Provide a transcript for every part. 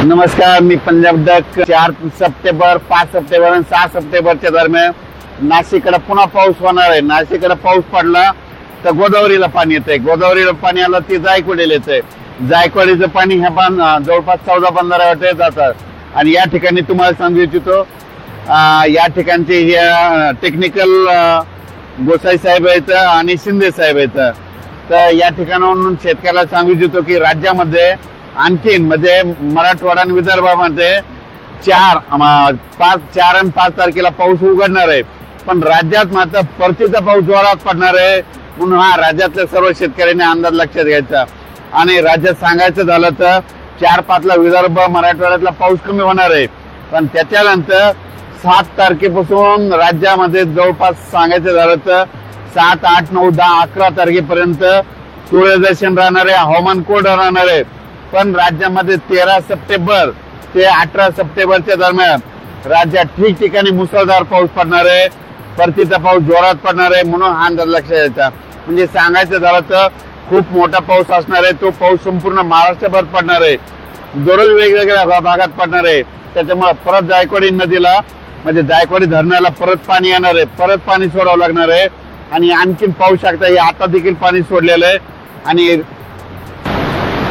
नमस्कार, मी Punjab duck. 4 September, 5 September आणि 6 सप्टेंबरच्या दरम्यान नाशिककडे पुन्हा पाऊस होणार आहे. नाशिककडे पाऊस पडला तर गोदावरीला पाणी येतंय. गोदावरीला पाणी आलं ती जायकवाडीला येतंय. जायकवाडीचं पाणी ह्या जवळपास 14 बंधाऱ्यावर जातात. आणि या ठिकाणी तुम्हाला सांगू इच्छितो, या ठिकाणचे हे टेक्निकल गोसाई साहेब आहेत आणि शिंदे साहेब आहेत. तर या ठिकाणावरून शेतकऱ्याला सांगू इच्छितो की राज्यामध्ये आणखीन म्हणजे मराठवाडा आणि विदर्भामध्ये 4 आणि 5 तारखेला पाऊस उघडणार आहे. पण राज्यात मात्र परतीचा पाऊस जोरात पडणार आहे. म्हणून हा राज्यातल्या सर्व शेतकऱ्यांनी अंदाज लक्षात घ्यायचा. आणि राज्यात सांगायचं झालं तर 4-5 ला विदर्भ मराठवाड्यातला पाऊस कमी होणार आहे. पण त्याच्यानंतर 7 तारखेपासून राज्यामध्ये जवळपास सांगायचं झालं तर 7, 8, 9, 10, 11 तारखेपर्यंत सूर्यदर्शन राहणार आहे. हवामान कोरडं राहणार आहे. पण राज्यामध्ये 13 सप्टेंबर ते 18 सप्टेंबरच्या दरम्यान राज्यात ठिकठिकाणी मुसळधार पाऊस पडणार आहे. परतीचा पाऊस जोरात पडणार आहे. म्हणून हा अंदाज लक्षात घ्यायचा. म्हणजे सांगायचं झालं तर खूप मोठा पाऊस असणार आहे. तो पाऊस संपूर्ण महाराष्ट्रभर पडणार आहे. दररोज वेगवेगळ्या भागात पडणार आहे. त्याच्यामुळे परत जायकवाडी नदीला म्हणजे जायकवाडी धरणाला परत पाणी येणार आहे. परत पाणी सोडावं लागणार आहे. आणि आणखीन पाहू शकता हे आता देखील पाणी सोडलेलं आहे.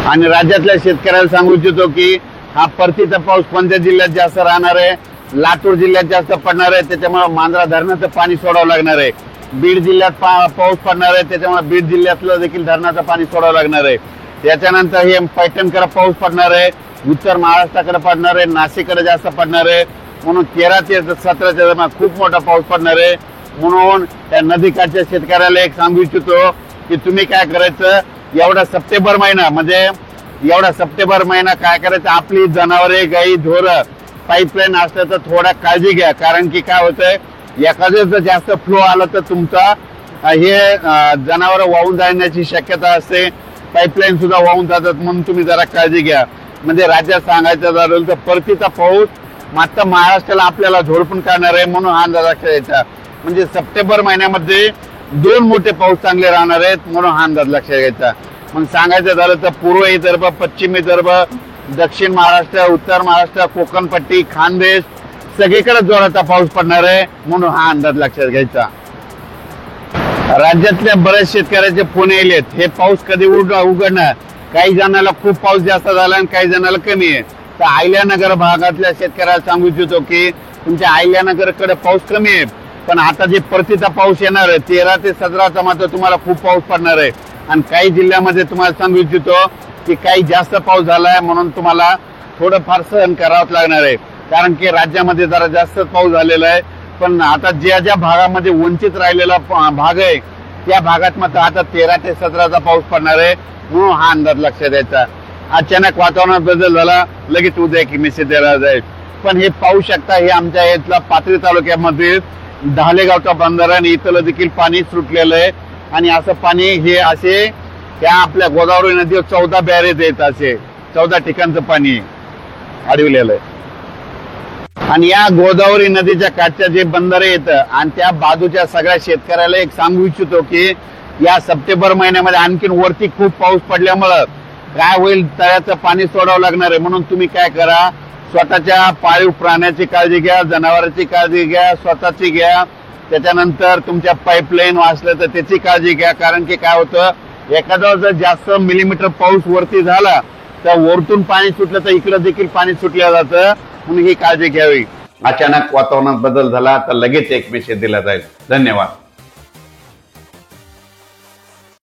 आणि राज्यातल्या शेतकऱ्याला सांगू इच्छितो की हा परतीचा पाऊस कोणत्या जिल्ह्यात जास्त राहणार आहे. लातूर जिल्ह्यात जास्त पडणार आहे. त्याच्यामुळे मांजरा धरणाचं पाणी सोडावं लागणार आहे. बीड जिल्ह्यात पाऊस पडणार आहे. त्याच्यामुळे बीड जिल्ह्यातलं देखील धरणाचं पाणी सोडावं लागणार आहे. त्याच्यानंतर हे पैठणकडे पाऊस पडणार आहे. उत्तर महाराष्ट्राकडे पडणार आहे. नाशिककडे जास्त पडणार आहे. म्हणून 13 ते 17च्या दरम्यान खूप मोठा पाऊस पडणार आहे. म्हणून त्या नदीकाठच्या शेतकऱ्याला एक सांगू इच्छितो की तुम्ही काय करायचं, एवढा सप्टेंबर महिना काय करायचं, आपली जनावरे गाई ढोरं पाईपलाईन असल्या तर थोडा काळजी घ्या. कारण की काय होतंय, एखादं जर जास्त फ्लो आला तर तुमचा हे जनावर वाहून जाण्याची शक्यता असते. पाईपलाईन सुद्धा वाहून जातात. म्हणून तुम्ही जरा काळजी घ्या. म्हणजे राज्यात सांगायचं झालं तर परतीचा पाऊस मात्र महाराष्ट्राला आपल्याला झोडपून काढणार आहे. म्हणून हा अंदाज लक्षात घ्यायचा. म्हणजे सप्टेंबर महिन्यामध्ये 2 मोठे पाऊस चांगले राहणार आहेत. म्हणून हा अंदाज लक्षात घ्यायचा. मग सांगायचं झालं तर पूर्व विदर्भ, पश्चिम विदर्भ, दक्षिण महाराष्ट्र, उत्तर महाराष्ट्र, कोकण पट्टी, खानदेश सगळीकडे जोराचा पाऊस पडणार आहे. म्हणून हा अंदाज लक्षात घ्यायचा. राज्यातल्या बऱ्याच शेतकऱ्याचे फोन येलेत, हे पाऊस कधी उघडणार. काही जणांना खूप पाऊस जास्त झाला आणि काही जणांना कमी आहे. तर अहिल्यानगर भागातल्या शेतकऱ्याला सांगू इच्छितो की तुमच्या अहिल्यानगरकडे पाऊस कमी आहे. पण आता जे परतीचा पाऊस येणार आहे 13 ते 17चा मात्र तुम्हाला खूप पाऊस पडणार आहे. आणि काही जिल्ह्यामध्ये तुम्हाला सांगू इच्छितो की काही जास्त पाऊस झालाय. म्हणून तुम्हाला थोडंफार सहन करावं लागणार आहे. कारण की राज्यामध्ये जरा जास्त पाऊस झालेला आहे. पण आता ज्या भागामध्ये वंचित राहिलेला भाग आहे त्या भागात मात्र आता 13 ते 17चा पाऊस पडणार आहे. म्हणून हा अंदाज लक्षात द्यायचा. अचानक वातावरणात बदल झाला, लगेच उद्या की मेसेज द्यायला जाईल. पण हे पाहू शकता, हे आमच्या इथला पाथरी तालुक्यामध्ये ढालेगावचा बंधारा आणि इथलं देखील पाणी सुटलेलं आहे. आणि असं पाणी हे असे त्या आपल्या गोदावरी नदीवर 14 बॅरेज आहेत. असे 14 ठिकाणचं पाणी अडवलेलं आहे. आणि या गोदावरी नदीच्या काठच्या जे बंधारे येतं आणि त्या बाजूच्या सगळ्या शेतकऱ्याला एक सांगू इच्छितो की या सप्टेंबर महिन्यामध्ये आणखीन वरती खूप पाऊस पडल्यामुळं काय होईल, तळ्याचं पाणी सोडावं लागणार आहे. म्हणून तुम्ही काय करा, स्वतःच्या पाळीव प्राण्याची काळजी घ्या, जनावरांची काळजी घ्या, स्वतःची घ्या. त्याच्यानंतर तुमच्या पाईपलाईन वाचलं तर त्याची काळजी घ्या. कारण की काय होतं, एखादा जर जास्त मिलीमीटर पाऊस वरती झाला तर वरतून पाणी सुटलं तर इकडे देखील पाणी सुटलं जातं. म्हणून ही काळजी घ्यावी. अचानक वातावरणात बदल झाला तर लगेच एक मेसेज दिला जाईल. धन्यवाद.